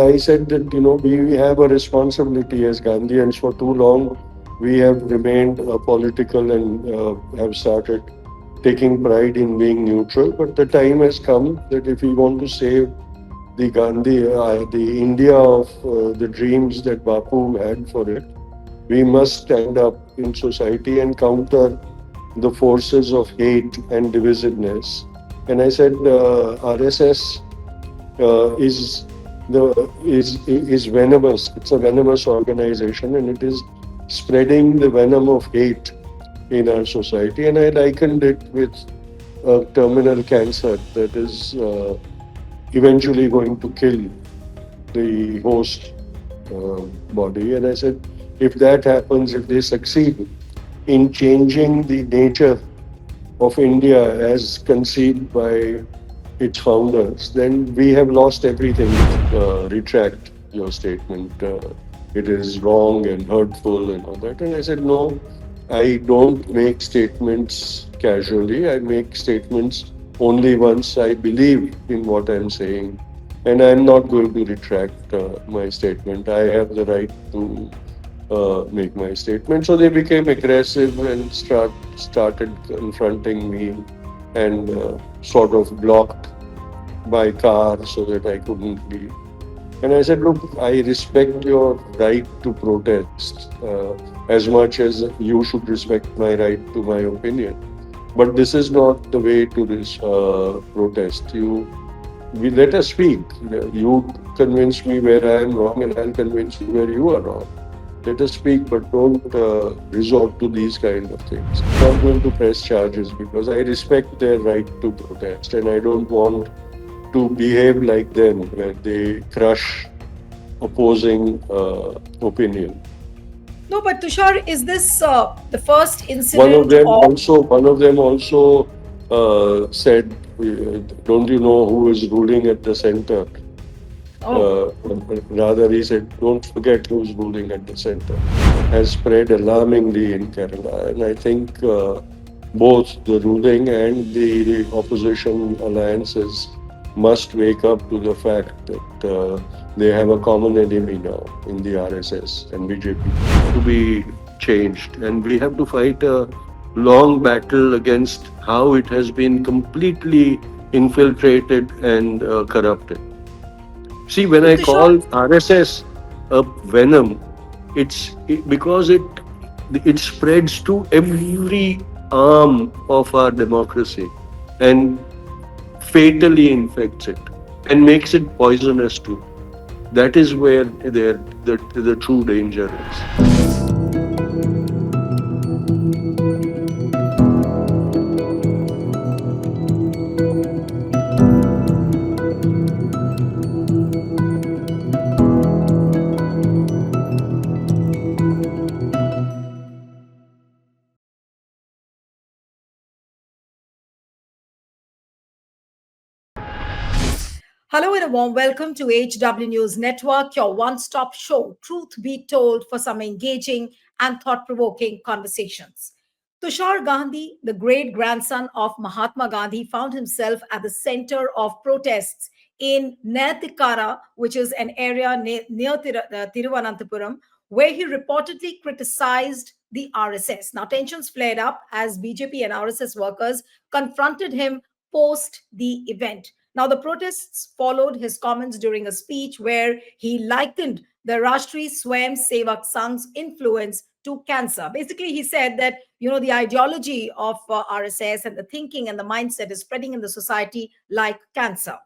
I said that, we have a responsibility as Gandhians. For too long, we have remained political and have started taking pride in being neutral. But the time has come that if we want to save the India of the dreams that Bapu had for it, we must stand up in society and counter the forces of hate and divisiveness. And I said, RSS is is venomous. It's a venomous organization, and it is spreading the venom of hate in our society. And I likened it with a terminal cancer that is eventually going to kill the host body. And I said, if that happens, if they succeed in changing the nature of India as conceived by its founders, then we have lost everything. Retract your statement. It is wrong and hurtful and all that. And I said, no, I don't make statements casually. I make statements only once I believe in what I'm saying. And I'm not going to retract my statement. I have the right to make my statement. So they became aggressive and started confronting me and sort of blocked my car so that I couldn't leave. And I said, look, I respect your right to protest as much as you should respect my right to my opinion. But this is not the way to this protest. We let us speak. You convince me where I am wrong, and I'll convince you where you are wrong. Let us speak, but don't resort to these kind of things. I'm not going to press charges because I respect their right to protest, and I don't want to behave like them, where they crush opposing opinion. No, but Tushar, is this the first One of incident them of? also, said, "Don't you know who is ruling at the center?" Oh, Uh, Rather, he said, "Don't forget who's ruling at the center." Has spread alarmingly in Kerala, and I think both the ruling and the opposition alliances must wake up to the fact that they have a common enemy now in the RSS and BJP to be changed, and we have to fight a long battle against how it has been completely infiltrated and corrupted. See, when so I Tushar, call RSS a venom, because it spreads to every arm of our democracy and fatally infects it and makes it poisonous too. That is where the true danger is. hello and a warm welcome to HW News Network, your one-stop show, truth be told, for some engaging and thought-provoking conversations. Tushar Gandhi, the great grandson of Mahatma Gandhi, found himself at the center of protests in Netikara, which is an area near Tiruvananthapuram, where he reportedly criticized the RSS. Now, tensions flared up as BJP and RSS workers confronted him post the event. Now, the protests followed his comments during a speech where he likened the Rashtriya Swayam Sevak Sangh's influence to cancer. Basically, he said that, the ideology of RSS and the thinking and the mindset is spreading in the society like cancer.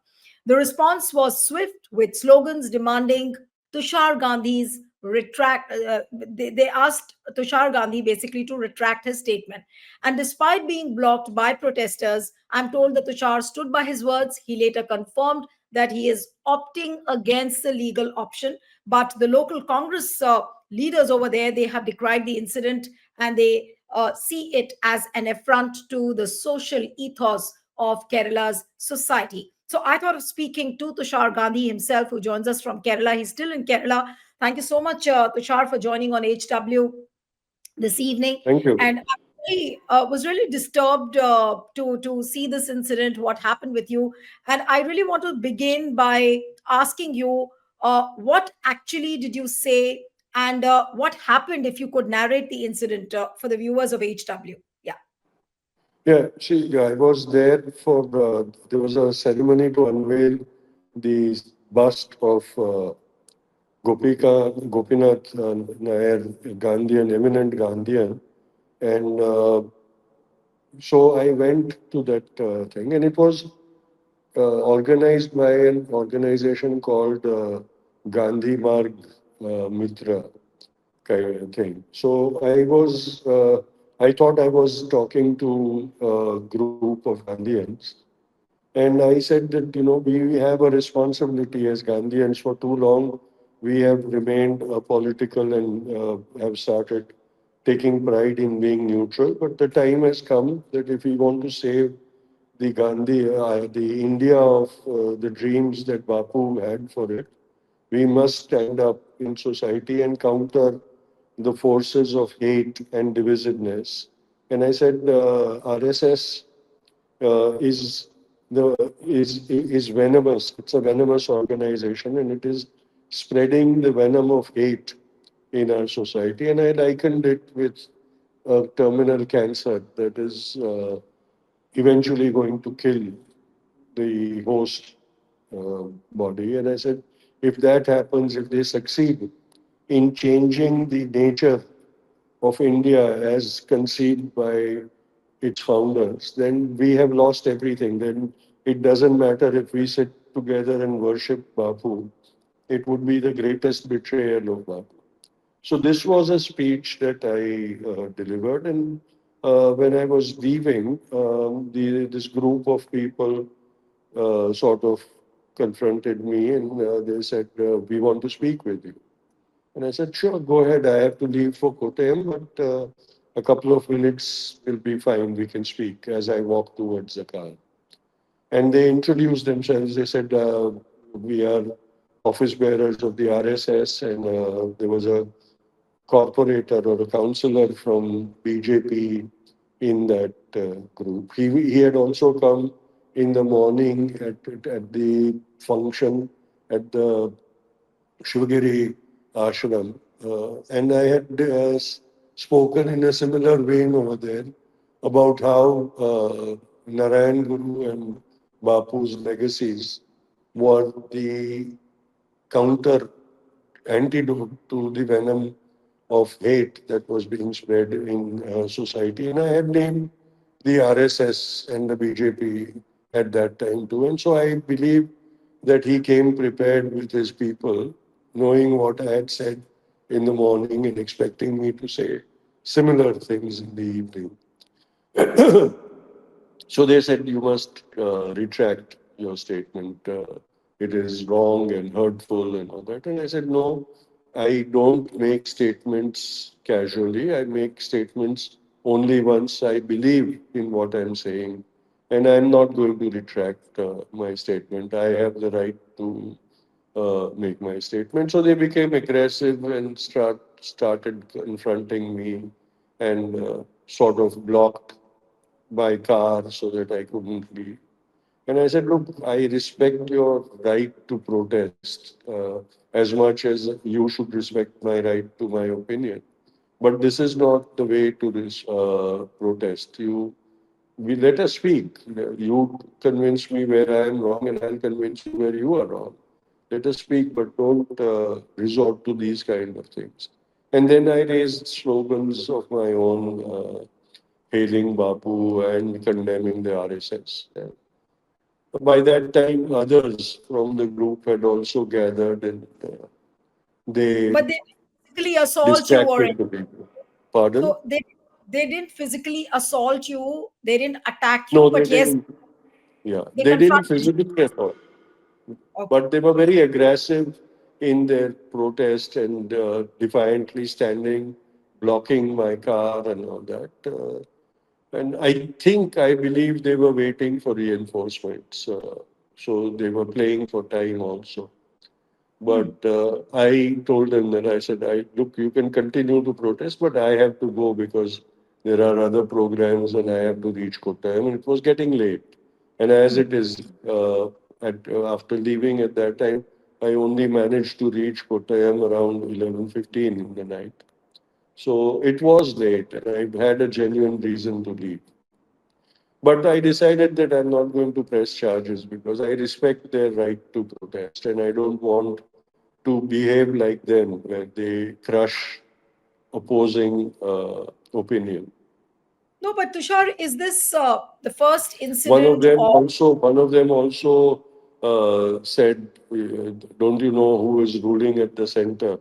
The response was swift, with slogans demanding Tushar Gandhi's retract. They asked Tushar Gandhi basically to retract his statement. And despite being blocked by protesters, I'm told that Tushar stood by his words. He later confirmed that he is opting against the legal option. But the local Congress leaders over there, they have decried the incident, and they see it as an affront to the social ethos of Kerala's society. So I thought of speaking to Tushar Gandhi himself, who joins us from Kerala. He's still in Kerala. Thank you so much, Tushar, for joining on HW this evening. Thank you. And I was really disturbed to see this incident, what happened with you. And I really want to begin by asking you, What actually did you say, and what happened? If you could narrate the incident for the viewers of HW. Yeah. Yeah, see, yeah, I was there for there was a ceremony to unveil the bust of Gopinath Nair, Gandhian, eminent Gandhian. And so I went to that thing, and it was organized by an organization called Gandhi Marg Mitra kind of thing. So I thought I was talking to a group of Gandhians, and I said that, we have a responsibility as Gandhians. For too long, we have remained political and have started taking pride in being neutral. But the time has come that if we want to save the India of the dreams that Bapu had for it, we must stand up in society and counter the forces of hate and divisiveness. And I said, RSS is is venomous. It's a venomous organization, and it is spreading the venom of hate in our society. And I likened it with a terminal cancer that is eventually going to kill the host body. And I said, if that happens, if they succeed in changing the nature of India as conceived by its founders, then we have lost everything. Then it doesn't matter if we sit together and worship Bapu. It would be the greatest betrayal of Bapu. So this was a speech that I delivered, and when I was leaving, this group of people sort of confronted me, and they said, "We want to speak with you." And I said, "Sure, go ahead. I have to leave for Kottayam, but a couple of minutes will be fine. We can speak." As I walked towards the car, and they introduced themselves. They said, "We are office bearers of the RSS," and there was a corporator or a councillor from BJP in that group. He had also come in the morning at the function at the Shivagiri ashram, and I had spoken in a similar vein over there about how Narayan Guru and Bapu's legacies were the counter antidote to the venom of hate that was being spread in society. And I had named the RSS and the BJP at that time too. And so I believe that he came prepared with his people, knowing what I had said in the morning and expecting me to say similar things in the evening. So they said, "You must retract your statement. It is wrong and hurtful and all that." And I said, "No, I don't make statements casually. I make statements only once I believe in what I'm saying. And I'm not going to retract my statement. I have the right to make my statement." So they became aggressive and started confronting me and sort of blocked by car so that I couldn't leave. And I said, "Look, I respect your right to protest as much as you should respect my right to my opinion. But this is not the way to protest. We let us speak. You convince me where I am wrong, and I'll convince you where you are wrong. Let us speak, but don't resort to these kind of things." And then I raised slogans of my own, hailing Bapu and condemning the RSS. And by that time, others from the group had also gathered, and they But they didn't physically assault you or distracted anything. the people. Pardon? So they didn't physically assault you. They didn't attack you. No, they But yes, didn't. Yeah, they they didn't confronted you. physically assault, Okay. but they were very aggressive in their protest and defiantly standing, blocking my car and all that. And I believe they were waiting for reinforcements. So they were playing for time also. Hmm. But I told them that I said, look, you can continue to protest, but I have to go because there are other programs and I have to reach Kottayam. And it was getting late. And as Hmm. it is, after leaving at that time, I only managed to reach Kottayam around 11:15 in the night. So it was late, and I had a genuine reason to leave. But I decided that I'm not going to press charges because I respect their right to protest, and I don't want to behave like them, where they crush opposing opinion. No, but Tushar, is this the first One of incident them of? also, one of them also said, "Don't you know who is ruling at the center?"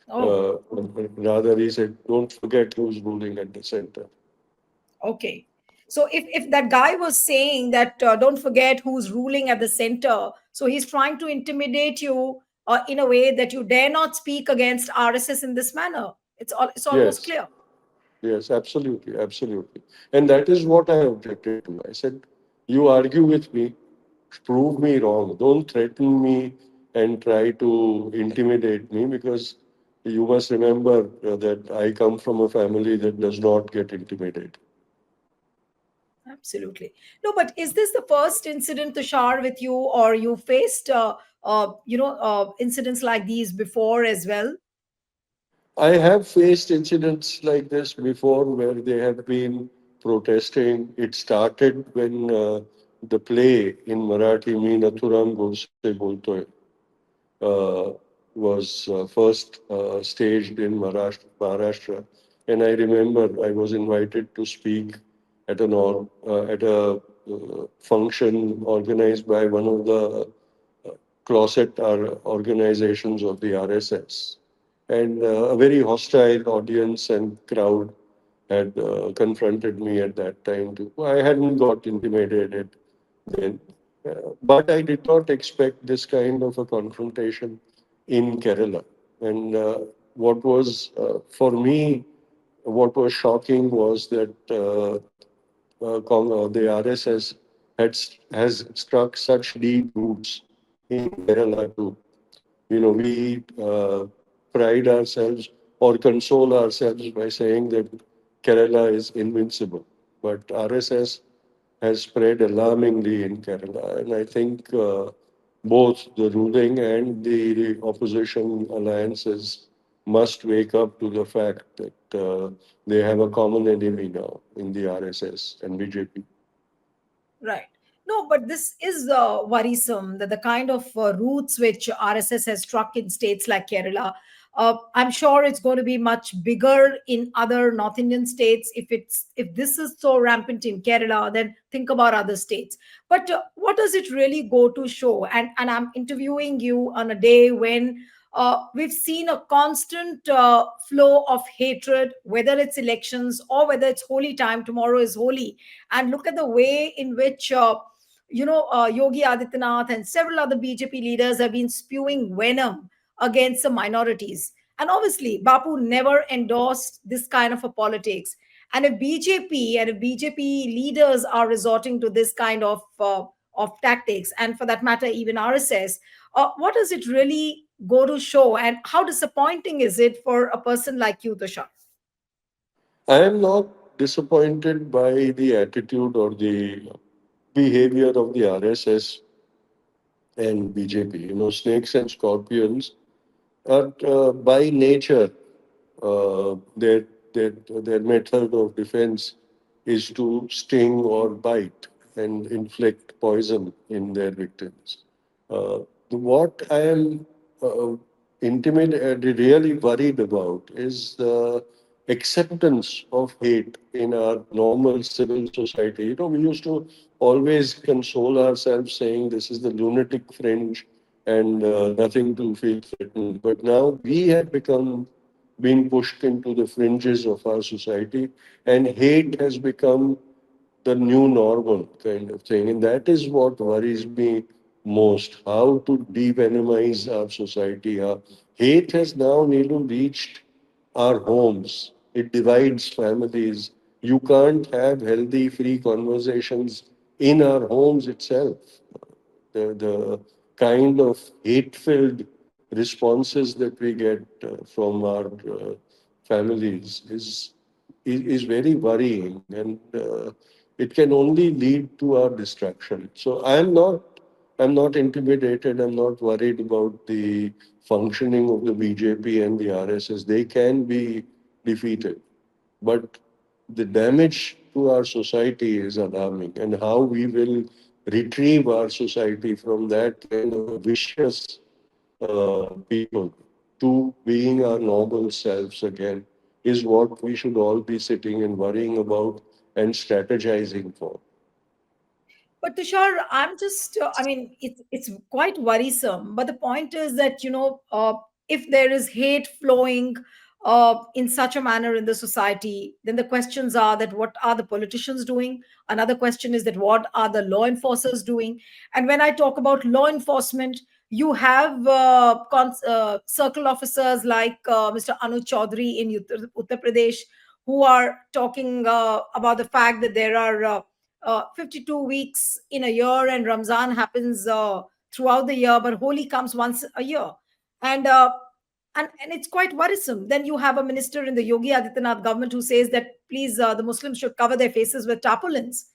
Oh, Uh, Rather, he said, "Don't forget who's ruling at the center." okay. So if that guy was saying that don't forget who's ruling at the center, so he's trying to intimidate you in a way that you dare not speak against RSS in this manner. It's almost Yes, clear. yes, absolutely, absolutely. And that is what I objected to. I said, "You argue with me, prove me wrong. Don't threaten me and try to intimidate me because you must remember that I come from a family that does not get intimidated." Absolutely. No, but is this the first incident, Tushar, with you, or you faced incidents like these before as well? I have faced incidents like this before where they have been protesting. It started when the play in Marathi, Me Nathuram Godse Boltoy, uh, was first staged in Maharashtra. And I remember I was invited to speak at a function organized by one of the closet organizations of the RSS. And a very hostile audience and crowd had confronted me at that time too. I hadn't got intimidated then, but I did not expect this kind of a confrontation in Kerala. And what was for me, what was shocking was that the RSS has struck such deep roots in Kerala too. You know, we pride ourselves or console ourselves by saying that Kerala is invincible. But RSS has spread alarmingly in Kerala. And I think both the ruling and the opposition alliances must wake up to the fact that they have a common enemy now in the RSS and BJP. Right. No, but this is worrisome that the kind of roots which RSS has struck in states like Kerala. I'm sure it's going to be much bigger in other North Indian states. If this is so rampant in Kerala, then think about other states. But what does it really go to show? And I'm interviewing you on a day when we've seen a constant flow of hatred, whether it's elections or whether it's holy time. Tomorrow is holy, and look at the way in which Yogi Adityanath and several other BJP leaders have been spewing venom against the minorities. And obviously, Bapu never endorsed this kind of a politics. And if BJP leaders are resorting to this kind of tactics, and for that matter, even RSS, what does it really go to show? And how disappointing is it for a person like you, Tushar? I am not disappointed by the attitude or the behavior of the RSS and BJP. You know, snakes and scorpions are by nature their their method of defense is to sting or bite and inflict poison in their victims. Uh, what I am really worried about is the acceptance of hate in our normal civil society. You know, we used to always console ourselves saying this is the lunatic fringe and nothing to feel threatened. But now we have become being pushed into the fringes of our society, and hate has become the new normal kind of thing. And that is what worries me most, how to devenomize our society. Hate has now, Neelu, reached our homes. It divides families. You can't have healthy, free conversations in our homes itself. The kind of hate-filled responses that we get from our families is very worrying, and it can only lead to our destruction. So I am not I'm not intimidated. I'm not worried about the functioning of the BJP and the RSS. They can be defeated. But the damage to our society is alarming, and how we will retrieve our society from that kind of a vicious people to being our noble selves again is what we should all be sitting and worrying about and strategizing for. But Tushar, I mean, it's quite worrisome. But the point is that, if there is hate flowing in such a manner in the society, then the questions are that what are the politicians doing? Another question is that what are the law enforcers doing? And when I talk about law enforcement, you have circle officers like Mr. Anuj Chaudhary in Uttar Pradesh, who are talking about the fact that there are 52 weeks in a year, and Ramzan happens throughout the year, but Holi comes once a year. And and it's quite worrisome. Then you have a minister in the Yogi Adityanath government who says that please, the Muslims should cover their faces with tarpaulins.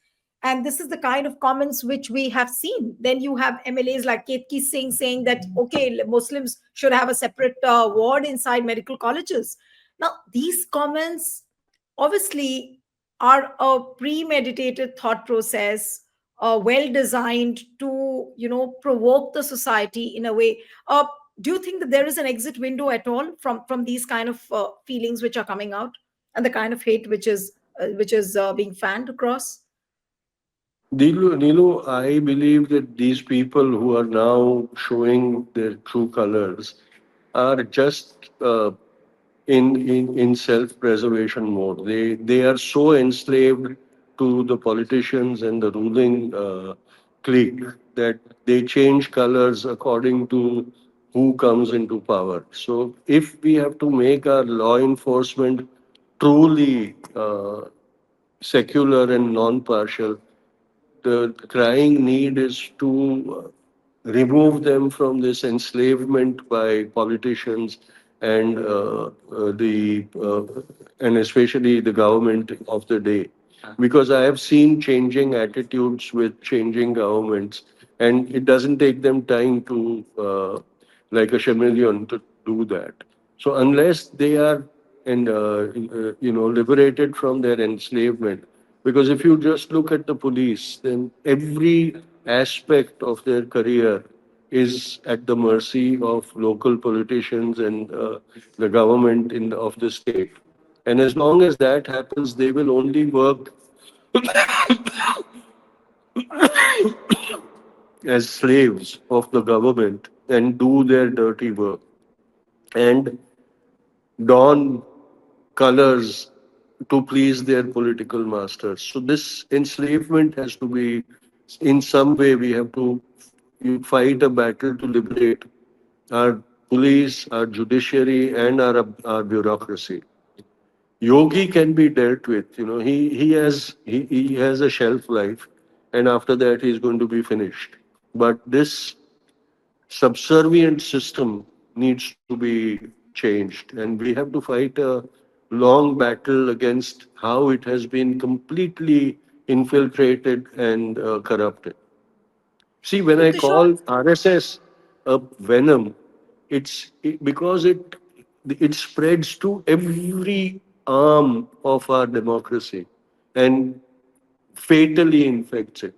And this is the kind of comments which we have seen. Then you have MLAs like Ketki Singh saying that, okay, Muslims should have a separate ward inside medical colleges. Now, these comments obviously are a premeditated thought process, well designed to, provoke the society in a way. Do you think that there is an exit window at all from these kind of feelings which are coming out, and the kind of hate which is being fanned across? Nilu, I believe that these people who are now showing their true colors are just in self-preservation mode. They are so enslaved to the politicians and the ruling clique that they change colors according to who comes into power. So if we have to make our law enforcement truly secular and non-partial, the crying need is to remove them from this enslavement by politicians and and especially the government of the day, because I have seen changing attitudes with changing governments, and it doesn't take them time to like a chameleon to do that. So unless they are and liberated from their enslavement, because if you just look at the police, then every aspect of their career is at the mercy of local politicians and the government of the state. And as long as that happens, they will only work as slaves of the government and do their dirty work and don colors to please their political masters. So this enslavement has to be, in some way, we have to fight a battle to liberate our police, our judiciary, and our bureaucracy. Yogi can be dealt with. He has a shelf life, and after that he's going to be finished. But this subservient system needs to be changed, and we have to fight a long battle against how it has been completely infiltrated and corrupted. See, when So I Tushar, call RSS a venom, because it spreads to every arm of our democracy and fatally infects it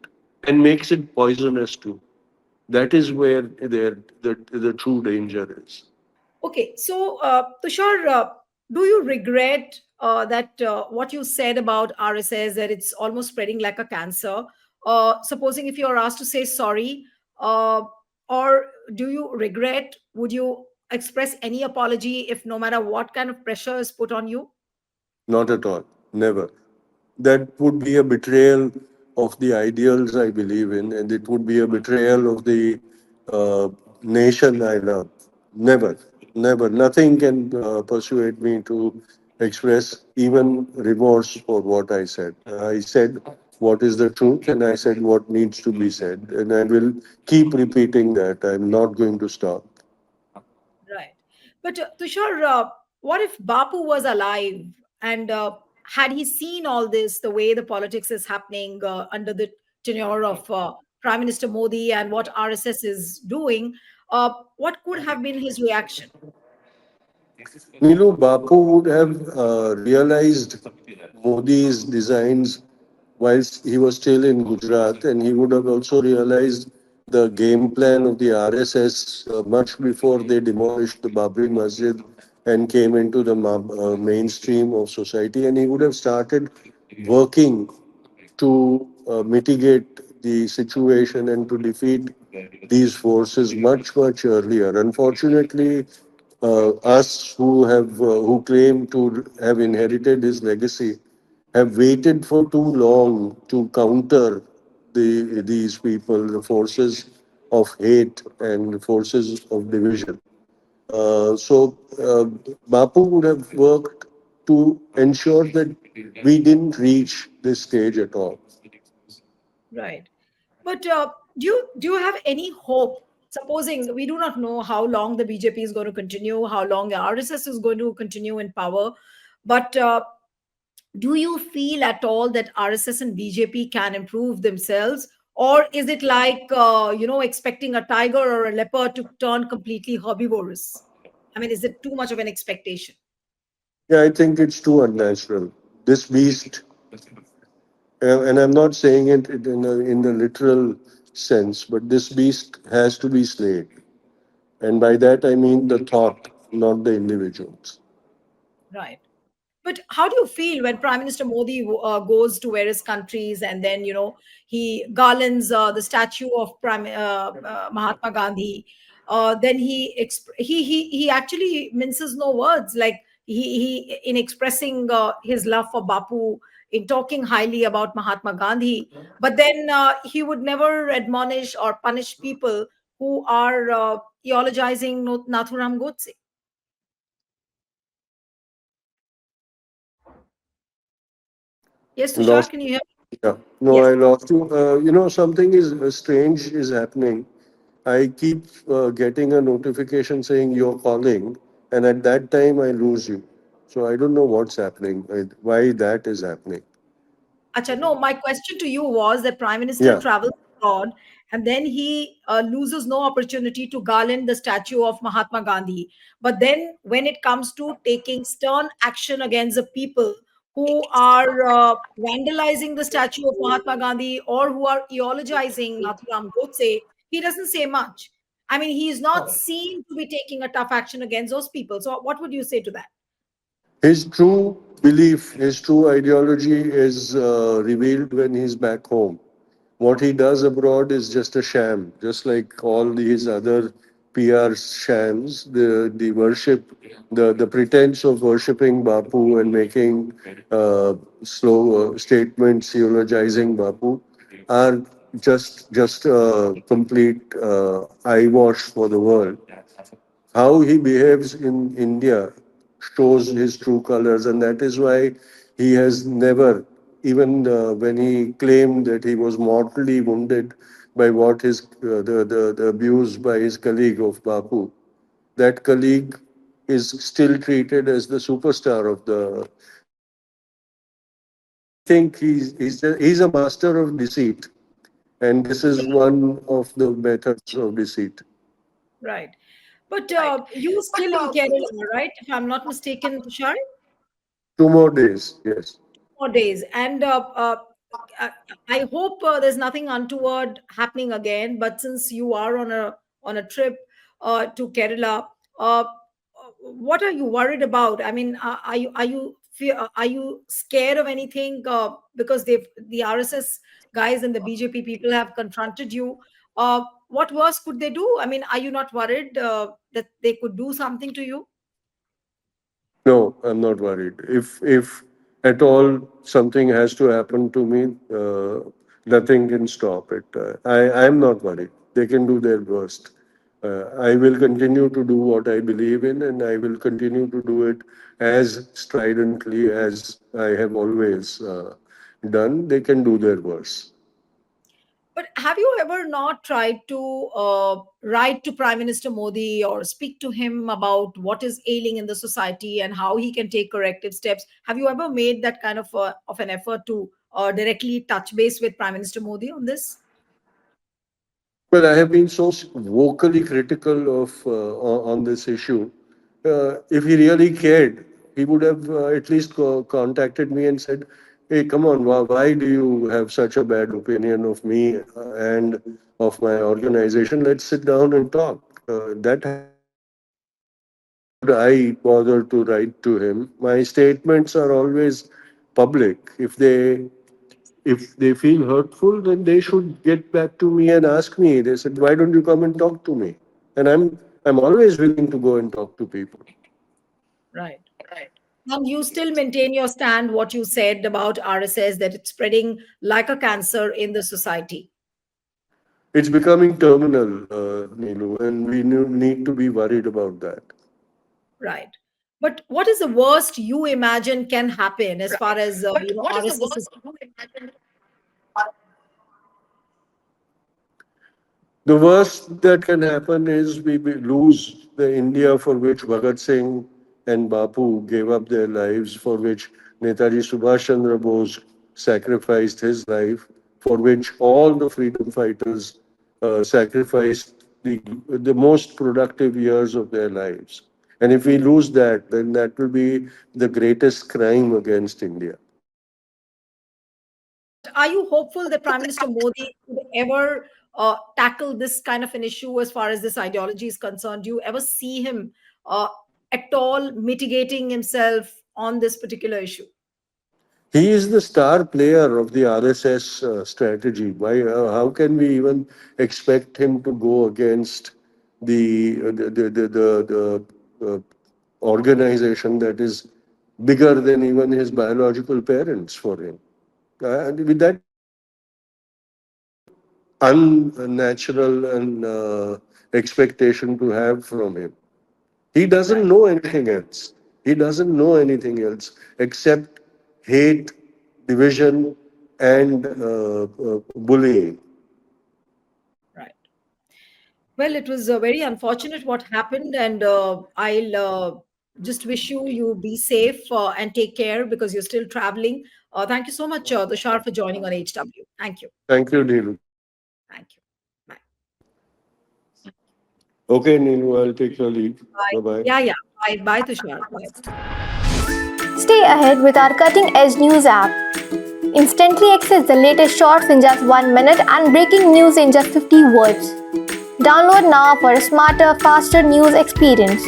and makes it poisonous too. That is where the true danger is. okay, so Tushar, do you regret that what you said about RSS, that it's almost spreading like a cancer? Supposing if you are asked to say sorry, uh, or do you regret? Would you express any apology if no matter what kind of pressure is put on you? Not at all. Never. That would be a betrayal of the ideals I believe in, and it would be a betrayal of the uh, nation I love. Never. Never. Nothing can persuade me to express even remorse for what I said. I said what is the truth, and I said what needs to be said. And I will keep repeating that. I'm not going to stop. Right. But Tushar, what if Bapu was alive, and had he seen all this, the way the politics is happening under the tenure of Prime Minister Modi and what RSS is doing, what could have been his reaction? Nilu, Bapu would have realized Modi's designs whilst he was still in Gujarat, and he would have also realized the game plan of the RSS much before they demolished the Babri Masjid and came into the mainstream of society, and he would have started working to mitigate the situation and to defeat these forces much, much earlier. Unfortunately, us who claim to have inherited his legacy have waited for too long to counter these people, the forces of hate and forces of division. So Bapu would have worked to ensure that we didn't reach this stage at all. Right. But do you have any hope? Supposing we do not know how long the BJP is going to continue, how long the RSS is going to continue in power, but do you feel at all that RSS and BJP can improve themselves, or is it like expecting a tiger or a leopard to turn completely herbivorous? I mean, is it too much of an expectation? Yeah, I think it's too unnatural. This beast, and I'm not saying it in the literal sense, but this beast has to be slain. And by that I mean the thought, not the individuals. Right. But how do you feel when Prime Minister Modi goes to various countries and then he garlands the statue of Mahatma Gandhi? Then he actually minces no words. Like he in expressing his love for Bapu, in talking highly about Mahatma Gandhi, but then he would never admonish or punish people who are eulogizing Nathuram Godse. Yes, Tushar, Lost. can you hear me? Yeah. No, Yes. I lost you. Something is strange is happening. I keep getting a notification saying you're calling, and at that time I lose you. So I don't know what's happening, why that is happening. Acha, no, my question to you was that Prime Minister Yeah. travels abroad and then he loses no opportunity to garland the statue of Mahatma Gandhi. But then when it comes to taking stern action against the people who are vandalizing the statue of Mahatma Gandhi or who are eulogizing Nathuram Godse, he doesn't say much. I mean, he is not seen to be taking a tough action against those people. So what would you say to that? His true belief, his true ideology is revealed when he's back home. What he does abroad is just a sham, just like all these other PR shams. The worship, the pretense of worshipping Bapu and making slow statements eulogizing Bapu are just a complete eyewash for the world. How he behaves in India shows his true colors, and that is why he has never, even when he claimed that he was mortally wounded by what his the abuse by his colleague of Bapu, that colleague is still treated as the superstar of the BJP. So I think he's a master of deceit, and this is one of the methods of deceit. Right. But you still in Kerala, right? If I'm not mistaken, Tushar? 2 more days, yes. More days. And uh, I hope there's nothing untoward happening again. But since you are on a trip to Kerala, what are you worried about? I mean, are you scared of anything? Because the RSS guys and the BJP people have confronted you. What worse could they do? I mean, are you not worried that they could do something to you? No, I'm not worried. If at all something has to happen to me, nothing can stop it. I'm not worried. They can do their worst. I will continue to do what I believe in, and I will continue to do it as stridently as I have always done. They can do their worst. But have you ever not tried to write to Prime Minister Modi or speak to him about what is ailing in the society and how he can take corrective steps? Have you ever made that kind of an effort to directly touch base with Prime Minister Modi on this? Well, I have been so vocally critical of on this issue. If he really cared, he would have at least contacted me and said, "Hey, come on, why do you have such a bad opinion of me and of my organization? Let's sit down and talk." That hasn't happened. Why would I bother to write to him? My statements are always public. If they feel hurtful, then they should get back to me and ask me. They said, "Why don't you come and talk to me?" And I'm always willing to go and talk to people. Right. And you still maintain your stand, what you said about RSS, that it's spreading like a cancer in the society. It's becoming terminal, Neelu, and we need to be worried about that. Right. But what is the worst you imagine can happen as far as RSS is? The worst that can happen is we lose the India for which Bhagat Singh and Bapu gave up their lives, for which Netaji Subhash Chandra Bose sacrificed his life, for which all the freedom fighters sacrificed the most productive years of their lives. And if we lose that, then that will be the greatest crime against India. But are you hopeful that Prime Minister Modi would ever tackle this kind of an issue as far as this ideology is concerned? Do you ever see him uh, at all mitigating himself on this particular issue? He is the star player of the RSS strategy. Why? How can we even expect him to go against the organization that is bigger than even his biological parents for him? That is a very unnatural and expectation to have from him. He doesn't Right. know anything else. He doesn't know anything else except hate, division, and bullying. Right. Well, it was very unfortunate what happened, and I'll just wish you be safe and take care because you're still traveling. Thank you so much, Tushar, for joining on HW. Thank you. Thank you, Neelu. Thank you. Thank you. Bye. Okay, Neelu, I'll take your leave. Bye. Bye bye. Yeah, yeah. Bye, bye, Tushar. Bye. Stay ahead with our cutting edge news app. Instantly access the latest shorts in just 1 minute and breaking news in just 50 words. Download now for a smarter, faster news experience.